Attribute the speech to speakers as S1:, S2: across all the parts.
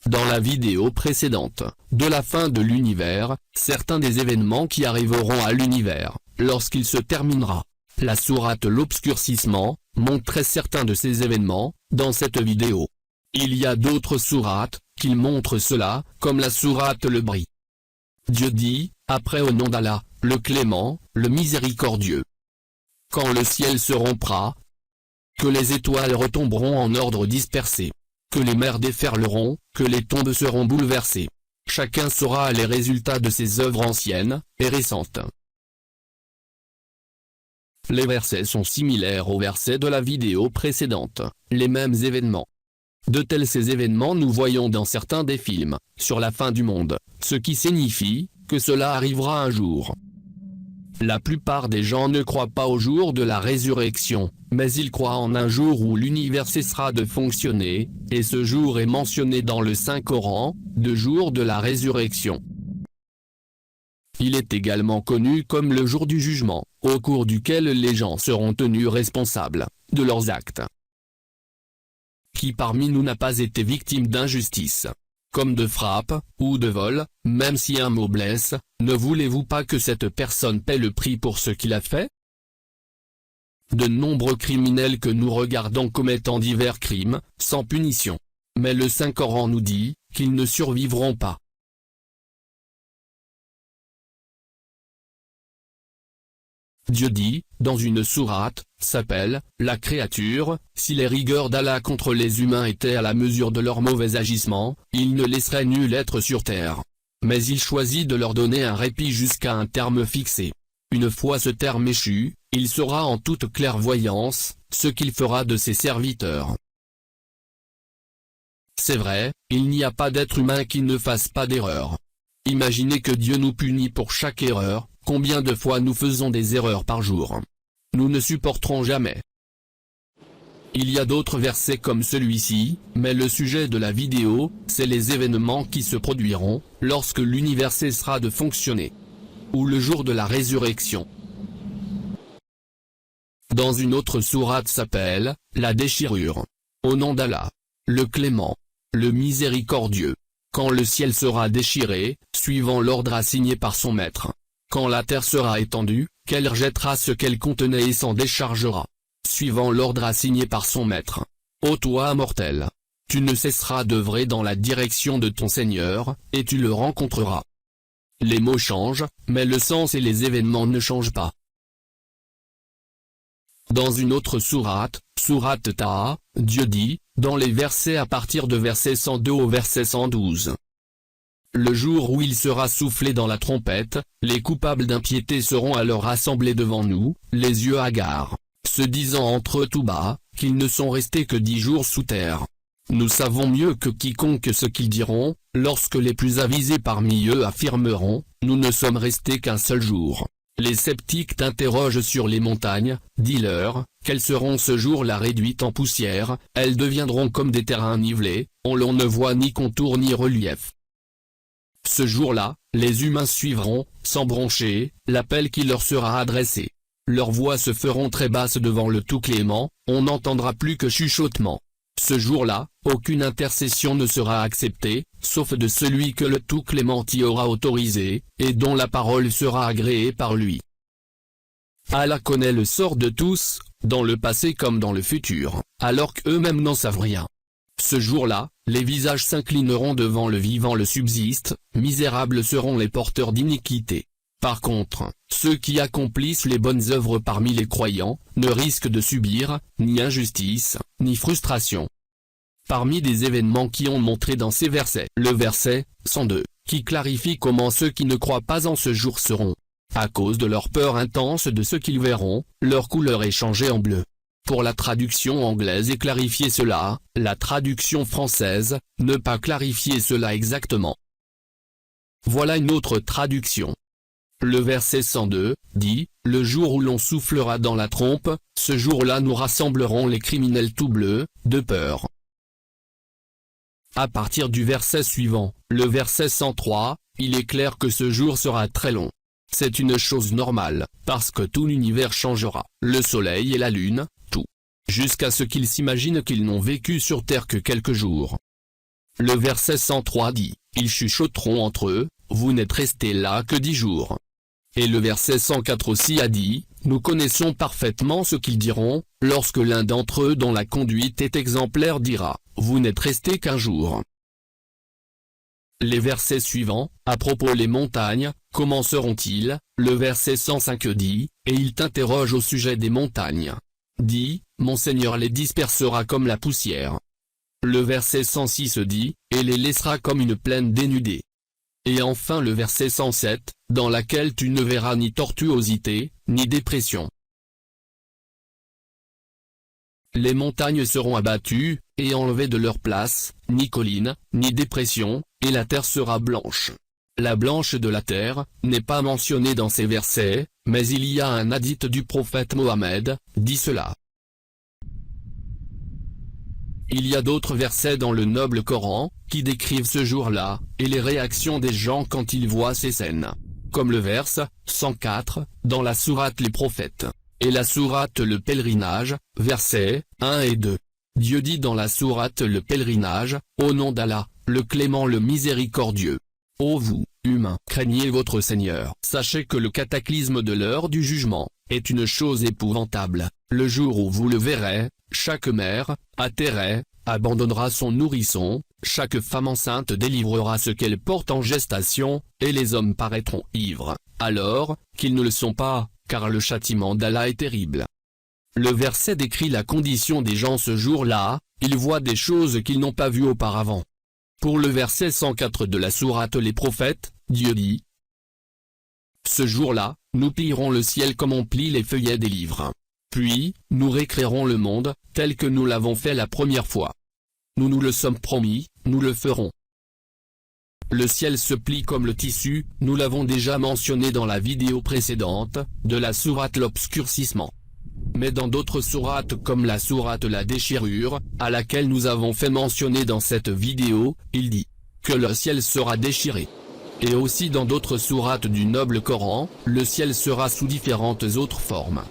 S1: dans la vidéo précédente, de la fin de l'univers, certains des événements qui arriveront à l'univers, lorsqu'il se terminera. La sourate L'Obscurcissement montrait certains de ces événements, dans cette vidéo. Il y a d'autres sourates, qui montrent cela, comme la sourate Le Bri. Dieu dit, après au nom d'Allah, le clément, le miséricordieux. Quand le ciel se rompra, que les étoiles retomberont en ordre dispersé, que les mers déferleront, que les tombes seront bouleversées. Chacun saura les résultats de ses œuvres anciennes, et récentes. Les versets sont similaires aux versets de la vidéo précédente, les mêmes événements. De tels ces événements nous voyons dans certains des films, sur la fin du monde, ce qui signifie, que cela arrivera un jour. La plupart des gens ne croient pas au jour de la résurrection, mais ils croient en un jour où l'univers cessera de fonctionner, et ce jour est mentionné dans le Saint-Coran, le jour de la résurrection. Il est également connu comme le jour du jugement, au cours duquel les gens seront tenus responsables de leurs actes. Qui parmi nous n'a pas été victime d'injustice, comme de frappe, ou de vol, même si un mot blesse, ne voulez-vous pas que cette personne paie le prix pour ce qu'il a fait? De nombreux criminels que nous regardons commettant divers crimes, sans punition. Mais le Saint-Coran nous dit, qu'ils ne survivront pas. Dieu dit, dans une sourate, s'appelle, la créature, si les rigueurs d'Allah contre les humains étaient à la mesure de leurs mauvais agissements, il ne laisserait nul être sur terre. Mais il choisit de leur donner un répit jusqu'à un terme fixé. Une fois ce terme échu, il saura en toute clairvoyance, ce qu'il fera de ses serviteurs. C'est vrai, il n'y a pas d'être humain qui ne fasse pas d'erreur. Imaginez que Dieu nous punit pour chaque erreur. Combien de fois nous faisons des erreurs par jour? Nous ne supporterons jamais. Il y a d'autres versets comme celui-ci, mais le sujet de la vidéo, c'est les événements qui se produiront, lorsque l'univers cessera de fonctionner. Ou le jour de la résurrection. Dans une autre sourate s'appelle, la déchirure. Au nom d'Allah, le clément, le miséricordieux. Quand le ciel sera déchiré, suivant l'ordre assigné par son maître. Quand la terre sera étendue, qu'elle rejettera ce qu'elle contenait et s'en déchargera. Suivant l'ordre assigné par son maître. Ô toi mortel! Tu ne cesseras d'œuvrer dans la direction de ton Seigneur, et tu le rencontreras. Les mots changent, mais le sens et les événements ne changent pas. Dans une autre sourate, sourate Taha, Dieu dit, dans les versets à partir de verset 102 au verset 112. Le jour où il sera soufflé dans la trompette, les coupables d'impiété seront alors rassemblés devant nous, les yeux hagards, se disant entre eux tout bas, qu'ils ne sont restés que 10 jours sous terre. Nous savons mieux que quiconque ce qu'ils diront, lorsque les plus avisés parmi eux affirmeront, nous ne sommes restés qu'un seul jour. Les sceptiques t'interrogent sur les montagnes, dis-leur, quelles seront ce jour-là réduites en poussière, elles deviendront comme des terrains nivelés, où l'on ne voit ni contour ni relief. Ce jour-là, les humains suivront, sans broncher, l'appel qui leur sera adressé. Leurs voix se feront très basses devant le Tout-Clément, on n'entendra plus que chuchotement. Ce jour-là, aucune intercession ne sera acceptée, sauf de celui que le Tout-Clément y aura autorisé, et dont la parole sera agréée par lui. Allah connaît le sort de tous, dans le passé comme dans le futur, alors qu'eux-mêmes n'en savent rien. Ce jour-là, les visages s'inclineront devant le vivant le subsiste, misérables seront les porteurs d'iniquité. Par contre, ceux qui accomplissent les bonnes œuvres parmi les croyants, ne risquent de subir, ni injustice, ni frustration. Parmi des événements qui ont montré dans ces versets, le verset 102, qui clarifie comment ceux qui ne croient pas en ce jour seront, à cause de leur peur intense de ce qu'ils verront, leur couleur est changée en bleu. Pour la traduction anglaise et clarifier cela, la traduction française, ne pas clarifier cela exactement. Voilà une autre traduction. Le verset 102, dit, « Le jour où l'on soufflera dans la trompe, ce jour-là nous rassemblerons les criminels tout bleus, de peur. » À partir du verset suivant, le verset 103, il est clair que ce jour sera très long. C'est une chose normale, parce que tout l'univers changera, le soleil et la lune, tout. Jusqu'à ce qu'ils s'imaginent qu'ils n'ont vécu sur terre que quelques jours. Le verset 103 dit, « Ils chuchoteront entre eux, vous n'êtes restés là que 10 jours. » Et le verset 104 aussi a dit, « Nous connaissons parfaitement ce qu'ils diront, lorsque l'un d'entre eux dont la conduite est exemplaire dira, vous n'êtes restés qu'un jour. » Les versets suivants, à propos les montagnes, comment seront-ils? Le verset 105 dit, « Et il t'interroge au sujet des montagnes. Dis, mon Seigneur les dispersera comme la poussière. » Le verset 106 dit, « Et les laissera comme une plaine dénudée. » Et enfin le verset 107, dans laquelle tu ne verras ni tortuosité, ni dépression. Les montagnes seront abattues, et enlevées de leur place, ni collines, ni dépression, et la terre sera blanche. La blanche de la terre, n'est pas mentionnée dans ces versets, mais il y a un hadith du prophète Mohammed, dit cela. Il y a d'autres versets dans le noble Coran, qui décrivent ce jour-là, et les réactions des gens quand ils voient ces scènes. Comme le verse 104, dans la sourate Les Prophètes, et la sourate Le Pèlerinage, versets 1 et 2. Dieu dit dans la sourate Le Pèlerinage, « Au nom d'Allah, le clément le miséricordieux. Ô vous, humains, craignez votre Seigneur. Sachez que le cataclysme de l'heure du jugement, est une chose épouvantable. Le jour où vous le verrez, chaque mère, atterrée, abandonnera son nourrisson, chaque femme enceinte délivrera ce qu'elle porte en gestation, et les hommes paraîtront ivres, alors, qu'ils ne le sont pas, car le châtiment d'Allah est terrible. » Le verset décrit la condition des gens ce jour-là, ils voient des choses qu'ils n'ont pas vues auparavant. Pour le verset 104 de la sourate Les Prophètes, Dieu dit, « Ce jour-là, nous plierons le ciel comme on plie les feuillets des livres. Puis, nous récréerons le monde, tel que nous l'avons fait la première fois. Nous nous le sommes promis, nous le ferons. » Le ciel se plie comme le tissu, nous l'avons déjà mentionné dans la vidéo précédente, de la sourate L'Obscurcissement. Mais dans d'autres sourates comme la sourate La Déchirure, à laquelle nous avons fait mentionner dans cette vidéo, il dit que le ciel sera déchiré. Et aussi dans d'autres sourates du noble Coran, le ciel sera sous différentes autres formes.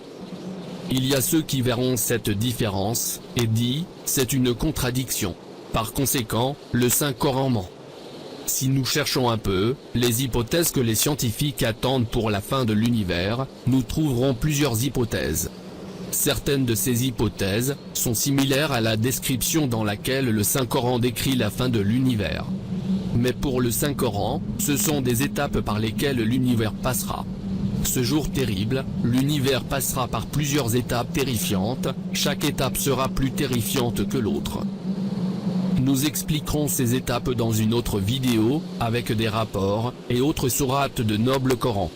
S1: Il y a ceux qui verront cette différence, et dit, c'est une contradiction. Par conséquent, le Saint-Coran ment. Si nous cherchons un peu, les hypothèses que les scientifiques attendent pour la fin de l'univers, nous trouverons plusieurs hypothèses. Certaines de ces hypothèses, sont similaires à la description dans laquelle le Saint-Coran décrit la fin de l'univers. Mais pour le Saint-Coran, ce sont des étapes par lesquelles l'univers passera. Ce jour terrible, l'univers passera par plusieurs étapes terrifiantes, chaque étape sera plus terrifiante que l'autre. Nous expliquerons ces étapes dans une autre vidéo, avec des rapports, et autres sourates de noble Coran.